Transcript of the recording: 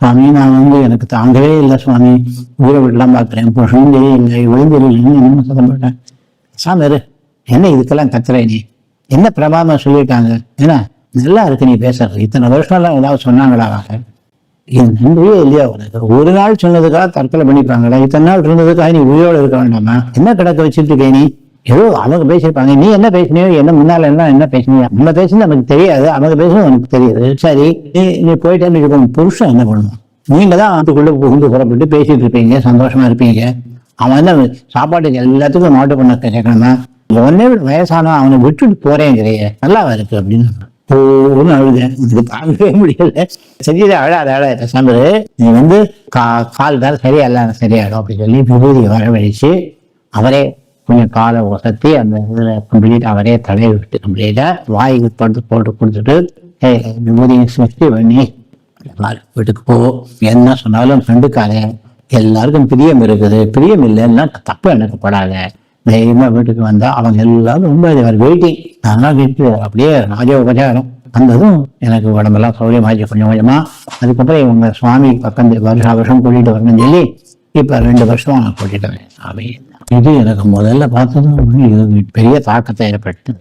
சுவாமி நான் எனக்கு தாங்கவே இல்லை சுவாமி, ஊரை விடலாம் பார்க்குறேன், புருஷனும் இல்லை, விழுந்திருன்னு என்ன சொல்லப்பட்டேன். சாமி என்ன இதுக்கெல்லாம் கத்துற நீ, என்ன பிரபாதம் சொல்லியிருக்காங்க, ஏன்னா நல்லா இருக்கு நீ பேசுறது, இத்தனை வருஷம்லாம் ஏதாவது சொன்னாங்களா, என் நன்றியே இல்லையா உனக்கு, ஒரு நாள் சொன்னதுக்காக தற்கொலை பண்ணிப்பாங்களா, இத்தனை நாள் இருந்ததுக்காக நீ உயிரோடு இருக்க வேண்டாமா, என்ன கிடக்க வச்சுட்டு இருக்கே நீ, ஏதோ அவங்க பேசியிருப்பாங்க, நீ என்ன பேசினியோ, என்ன முன்னால எல்லாம் என்ன பேசினியோ, நம்ம பேசுறது நமக்கு தெரியாது, அவங்க பேசுறது எனக்கு தெரியாது. சரி நீ போயிட்டேன்னு புருஷன் என்ன பண்ணுவோம், நீங்க தான் அதுக்குள்ள புகுந்து புறப்பட்டு பேசிட்டு இருப்பீங்க, சந்தோஷமா இருப்பீங்க, அவன் என்ன சாப்பாட்டுக்கு எல்லாத்துக்கும் மாட்டு பண்ண கேட்கணுமா, ஒன்னே வயசானா அவனை விட்டுட்டு போறேங்கிறைய நல்லாவா இருக்கு அப்படின்னு ஒன்னு அழுதேன். இது தாங்கவே முடியல. சரியா அழாத சாம்பரு, நீ கால் தான் சரியா இல்ல சரியாயிடும் அப்படின்னு சொல்லி விபூதியை வரவழைச்சு அவரே கொஞ்சம் காலை ஒசத்தி அந்த இதுல கம்ப்ளீட் அவரே தலையை விட்டு கம்ப்ளீட்டா வாய்க்கு போட்டு கொடுத்துட்டு விபூதியை சுற்றி பண்ணி வீட்டுக்கு போ, என்ன சொன்னாலும் கண்டுக்காத, எல்லாருக்கும் பிரியம் இருக்குது, பிரியம் இல்லைன்னா தப்பு எனக்கு படாத, தைரியமா வீட்டுக்கு வந்தா அவங்க எல்லாரும் ரொம்ப வெயிட்டிங், நான்லாம் வீட்டு அப்படியே ராஜோபச்சாரம் வந்ததும் எனக்கு உடம்பெல்லாம் சௌரியமாச்சு கொஞ்சம் கொஞ்சமா. அதுக்கப்புறம் இவங்க சுவாமி பக்கம் வருஷம் கூட்டிட்டு வரணும்னு சொல்லி இப்ப 2 வருஷமா நான் கூட்டிட்டு வரேன் சாமி. இது எனக்கு முதல்ல பார்த்ததும் பெரிய தாக்கத்தை ஏற்பட்டு